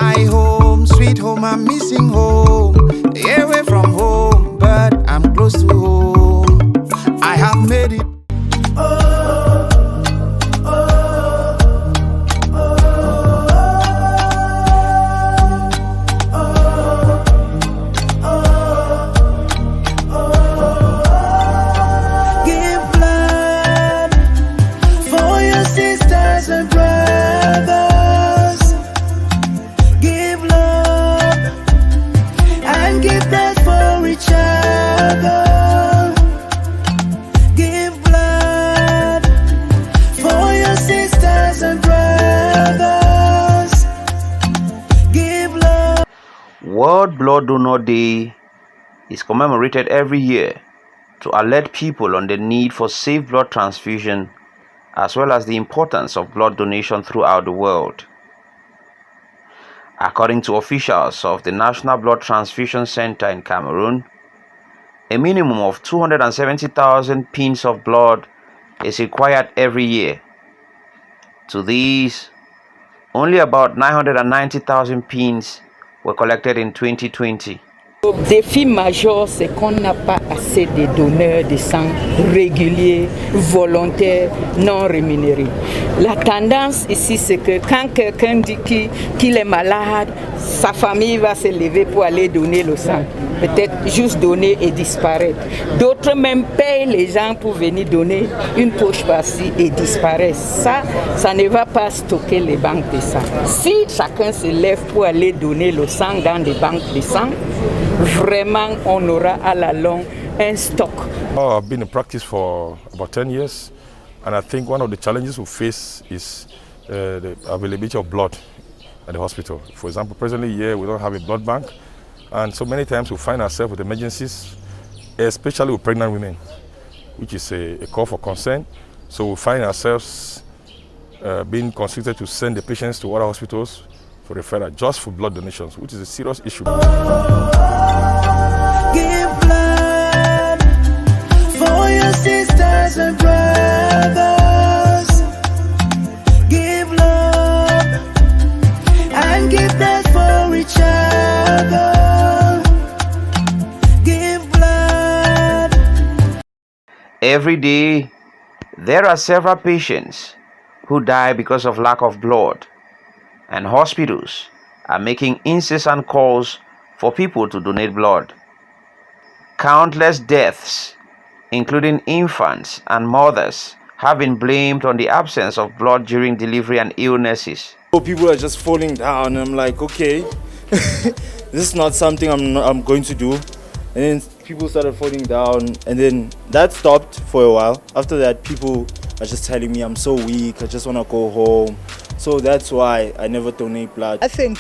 My home, sweet home, I'm missing home. Away from home, but I'm close to home. I have made it. World Blood Donor Day is commemorated every year to alert people on the need for safe blood transfusion as well as the importance of blood donation throughout the world. According to officials of the National Blood Transfusion Center in Cameroon, a minimum of 270,000 pins of blood is required every year. To these, only about 990,000 pins were collected in 2020. Le défi majeur, c'est qu'on n'a pas assez de donneurs de sang réguliers, volontaires, non rémunérés. La tendance ici, c'est que quand quelqu'un dit qu'il est malade, sa famille va se lever pour aller donner le sang. Peut-être juste donner et disparaître. D'autres même payent les gens pour venir donner une poche par-ci et disparaissent. Ça ne va pas stocker les banques de sang. Si chacun se lève pour aller donner le sang dans des banques de sang, vraiment on aura à la longue un stock. I've been in practice for about 10 years, and I think one of the challenges we face is the availability of blood at the hospital. For example, presently here we don't have a blood bank, and so many times we find ourselves with emergencies, especially with pregnant women, which is a call for concern. So we find ourselves being constricted to send the patients to other hospitals for referral just for blood donations, which is a serious issue. Give blood for your sisters and brothers. Give love and give that for each other. Give blood. Every day, there are several patients who die because of lack of blood, and hospitals are making incessant calls for people to donate blood. Countless deaths, including infants and mothers, have been blamed on the absence of blood during delivery and illnesses. People are just falling down, and I'm like, okay, this is not something I'm going to do. And then people started falling down, and then that stopped for a while. After that, people are just telling me I'm so weak, I just want to go home. So that's why I never donate blood. I think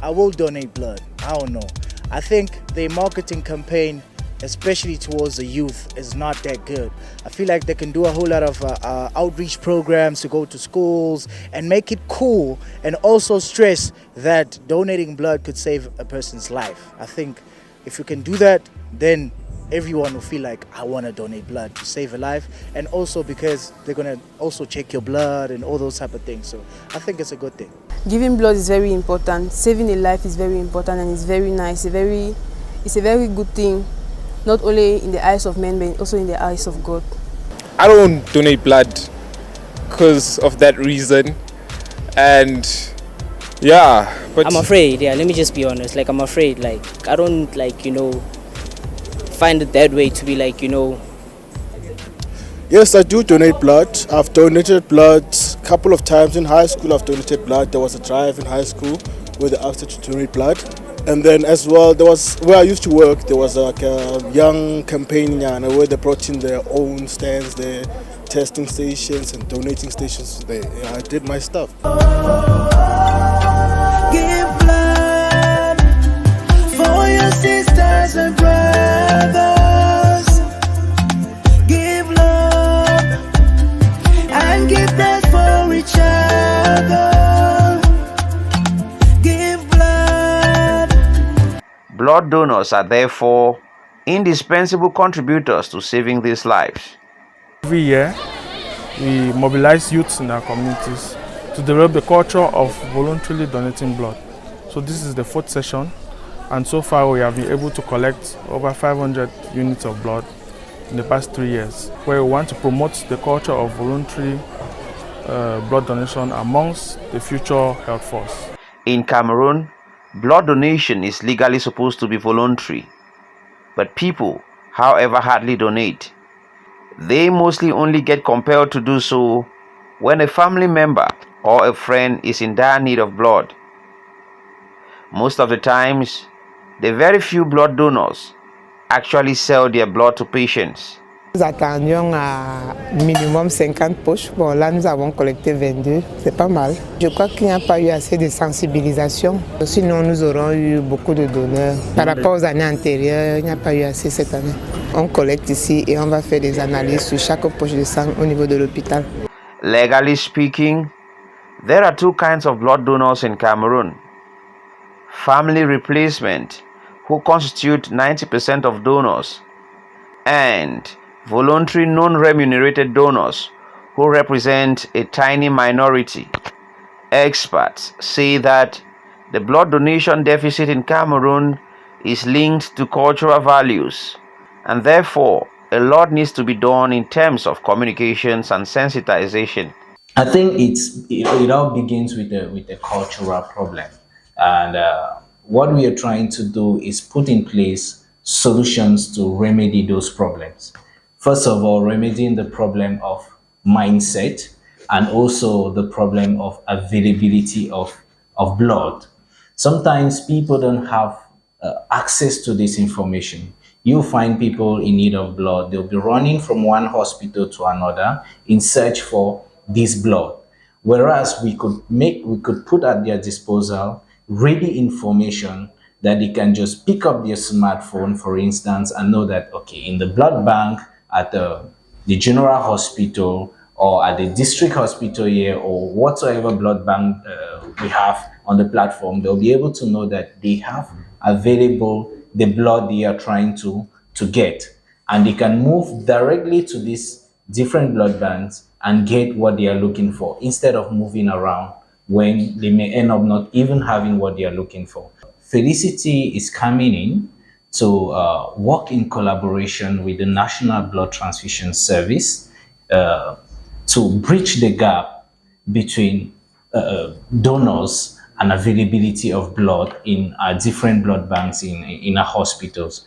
I will donate blood. I don't know. I think the marketing campaign, especially towards the youth, is not that good. I feel like they can do a whole lot of outreach programs to go to schools and make it cool, and also stress that donating blood could save a person's life. I think if you can do that, then everyone will feel like, I want to donate blood to save a life, and also because they're going to also check your blood and all those type of things. So I think it's a good thing. Giving blood is very important. Saving a life is very important, and it's very nice. It's a very good thing, not only in the eyes of men, but also in the eyes of God. I don't donate blood because of that reason, and yeah, but I'm afraid. Yeah, let me just be honest. Like, I'm afraid. Like, I don't find it that way to be like, Yes, I do donate blood. I've donated blood a couple of times in high school. I've donated blood. There was a drive in high school where they asked us to donate blood. And then as well, there was where I used to work, there was like a young campaign where they brought in their own stands, their testing stations and donating stations. I did my stuff. Give blood for your sisters and brothers. Give love and give that for each other. Give blood. Blood donors are therefore indispensable contributors to saving these lives. Every year, we mobilize youths in our communities to develop the culture of voluntarily donating blood. So this is the fourth session, and so far we have been able to collect over 500 units of blood in the past 3 years, where we want to promote the culture of voluntary blood donation amongst the future health force. In Cameroon, blood donation is legally supposed to be voluntary, but people, however, hardly donate. They mostly only get compelled to do so when a family member or a friend is in dire need of blood. Most of the times, the very few blood donors actually sell their blood to patients. Nous attendions à minimum 50 poches. Bon, là, nous avons collecté 22. C'est pas mal. Je crois qu'il n'y a pas eu assez de sensibilisation. Sinon, nous aurons eu beaucoup de donneurs. Par rapport aux années antérieures, il n'y a pas eu assez cette année. On collecte ici et on va faire des analyses sur chaque poche de sang au niveau de l'hôpital. Legally speaking, there are two kinds of blood donors in Cameroon. Family replacement, who constitute 90% of donors, and voluntary non-remunerated donors, who represent a tiny minority. Experts say that the blood donation deficit in Cameroon is linked to cultural values, and therefore a lot needs to be done in terms of communications and sensitization. I think it all begins with a cultural problem, and what we are trying to do is put in place solutions to remedy those problems. First of all, remedying the problem of mindset and also the problem of availability of blood. Sometimes people don't have access to this information. You find people in need of blood, they'll be running from one hospital to another in search for this blood. Whereas we could put at their disposal ready information that they can just pick up their smartphone, for instance, and know that, okay, in the blood bank at the general hospital or at the district hospital here or whatsoever blood bank we have on the platform, they'll be able to know that they have available the blood they are trying to get. And they can move directly to these different blood banks and get what they are looking for instead of moving around when they may end up not even having what they are looking for. Felicity is coming in to work in collaboration with the National Blood Transfusion Service to bridge the gap between donors and availability of blood in different blood banks in our hospitals.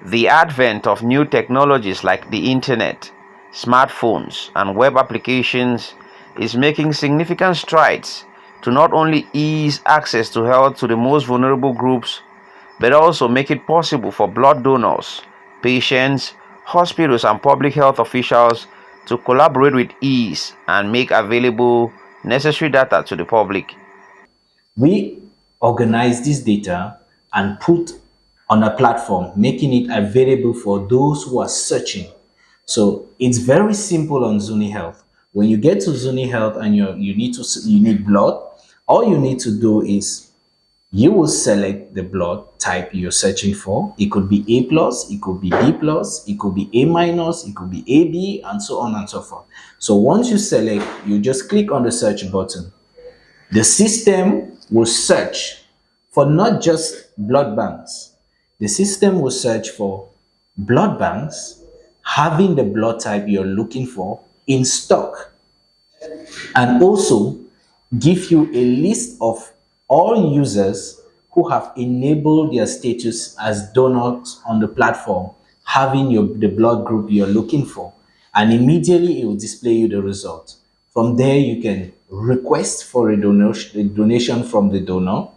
The advent of new technologies like the internet, smartphones, and web applications is making significant strides to not only ease access to health to the most vulnerable groups, but also make it possible for blood donors, patients, hospitals, and public health officials to collaborate with ease and make available necessary data to the public. We organize this data and put on a platform, making it available for those who are searching. So it's very simple on ZuniHealth. When you get to ZuniHealth and you need blood, all you need to do is you will select the blood type you're searching for. It could be A+, it could be B+, it could be A-, it could be AB, and so on and so forth. So once you select, you just click on the search button. The system will search for not just blood banks. The system will search for blood banks having the blood type you're looking for in stock, and also give you a list of all users who have enabled their status as donors on the platform, having the blood group you're looking for, and immediately it will display you the result. From there, you can request for a donation from the donor,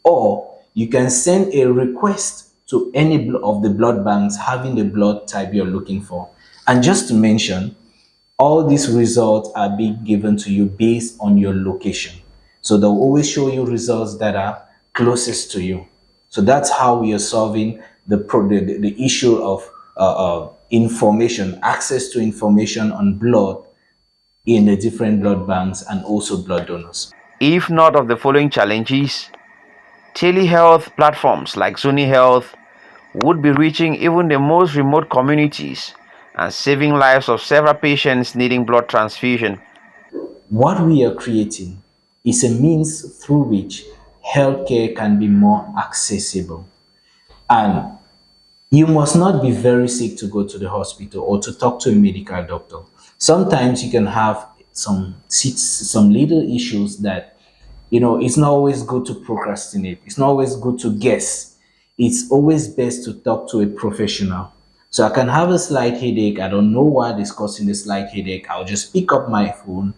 or you can send a request to any of the blood banks having the blood type you're looking for. And just to mention, all these results are being given to you based on your location. So they'll always show you results that are closest to you. So that's how we are solving the issue of information, access to information on blood in the different blood banks and also blood donors. If not of the following challenges, telehealth platforms like ZuniHealth would be reaching even the most remote communities and saving lives of several patients needing blood transfusion. What we are creating is a means through which healthcare can be more accessible. And you must not be very sick to go to the hospital or to talk to a medical doctor. Sometimes you can have some little issues that, it's not always good to procrastinate. It's not always good to guess. It's always best to talk to a professional. So I can have a slight headache. I don't know what is causing the slight headache. I'll just pick up my phone,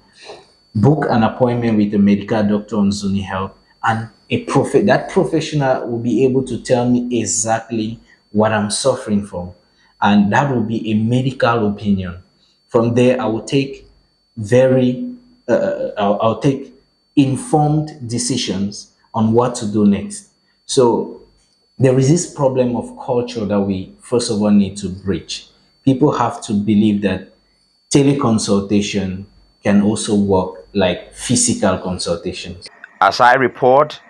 book an appointment with a medical doctor on ZuniHealth, and that professional will be able to tell me exactly what I'm suffering from, and that will be a medical opinion. From there, I will take I'll take informed decisions on what to do next. So there is this problem of culture that we first of all need to bridge. People have to believe that teleconsultation can also work like physical consultations. As I report,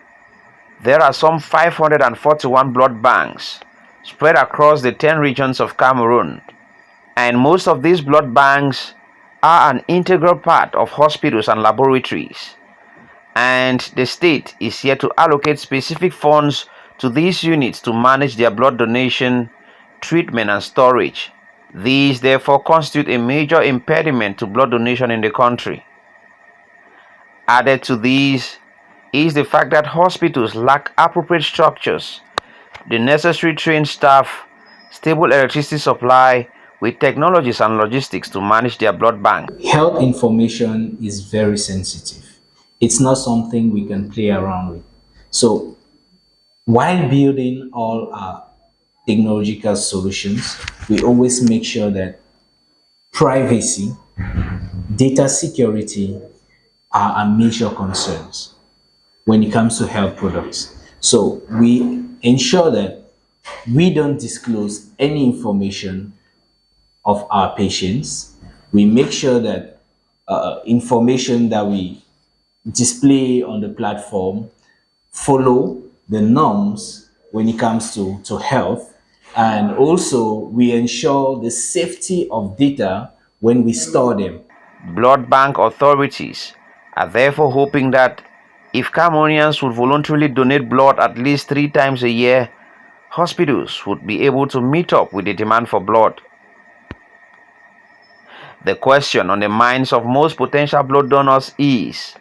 there are some 541 blood banks spread across the 10 regions of Cameroon, and most of these blood banks are an integral part of hospitals and laboratories, and the state is here to allocate specific funds to these units to manage their blood donation, treatment and storage. These therefore constitute a major impediment to blood donation in the country. Added to these is the fact that hospitals lack appropriate structures, the necessary trained staff, stable electricity supply, with technologies and logistics to manage their blood bank. Health information is very sensitive. It's not something we can play around with. So while building all our technological solutions, we always make sure that privacy, data security are our major concerns when it comes to health products. So we ensure that we don't disclose any information of our patients. We make sure that information that we display on the platform follow the norms when it comes to health, and also we ensure the safety of data when we store them. Blood bank authorities are therefore hoping that if Cameroonians would voluntarily donate blood at least 3 times a year, hospitals would be able to meet up with the demand for blood. The question on the minds of most potential blood donors is,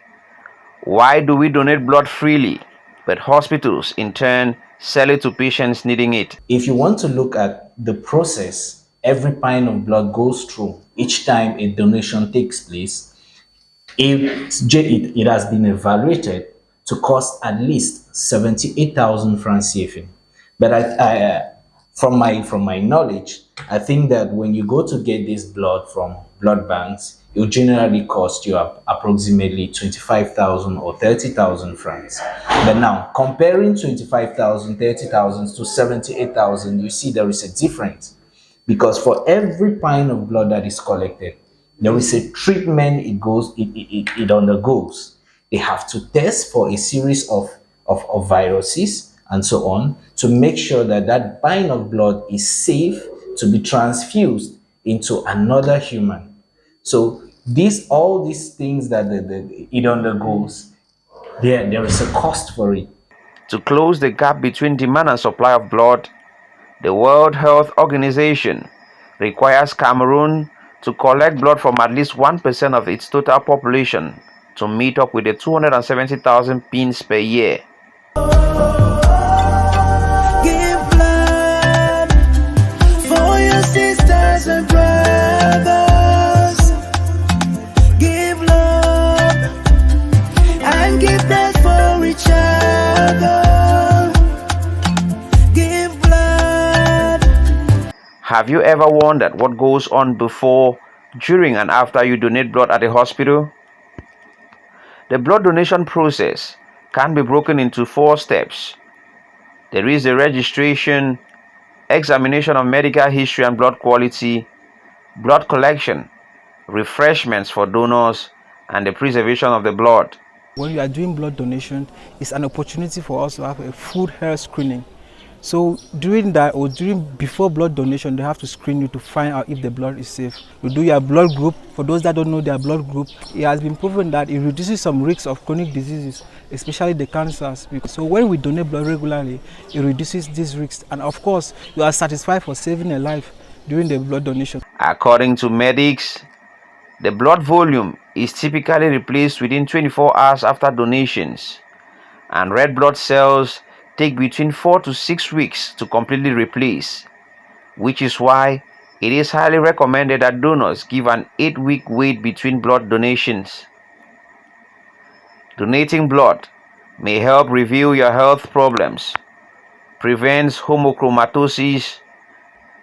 why do we donate blood freely, but hospitals in turn sell it to patients needing it? If you want to look at the process every pint of blood goes through each time a donation takes place, it has been evaluated to cost at least 78,000 francs CFA. But from my knowledge, I think that when you go to get this blood from blood banks, it will generally cost you approximately 25,000 or 30,000 francs. But now, comparing 25,000, 30,000 to 78,000, you see there is a difference. Because for every pint of blood that is collected, there is a treatment it undergoes. They have to test for a series of viruses and so on to make sure that that pint of blood is safe to be transfused into another human. So all these things that it undergoes, there is a cost for it. To close the gap between demand and supply of blood, the World Health Organization requires Cameroon to collect blood from at least 1% of its total population to meet up with the 270,000 pins per year. Give blood for your sisters and brothers. Give love and give blood for each other. Give blood. Have you ever wondered what goes on before, during, and after you donate blood at a hospital? The blood donation process can be broken into 4 steps. There is the registration, examination of medical history and blood quality, blood collection, refreshments for donors, and the preservation of the blood. When we are doing blood donation, it's an opportunity for us to have a full health screening So during that or before blood donation, they have to screen you to find out if the blood is safe. You do your blood group. For those that don't know their blood group, it has been proven that it reduces some risks of chronic diseases, especially the cancers. So when we donate blood regularly, it reduces these risks, and of course, you are satisfied for saving a life during the blood donation. According to medics, the blood volume is typically replaced within 24 hours after donations, and red blood cells take between 4 to 6 weeks to completely replace, which is why it is highly recommended that donors give an 8-week wait between blood donations. Donating blood may help reveal your health problems, prevents hemochromatosis,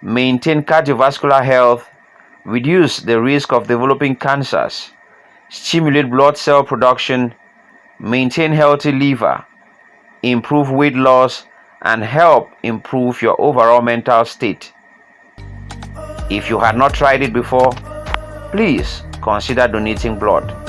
maintain cardiovascular health, reduce the risk of developing cancers, stimulate blood cell production, maintain healthy liver, improve weight loss, and help improve your overall mental state. If you had not tried it before, please consider donating blood.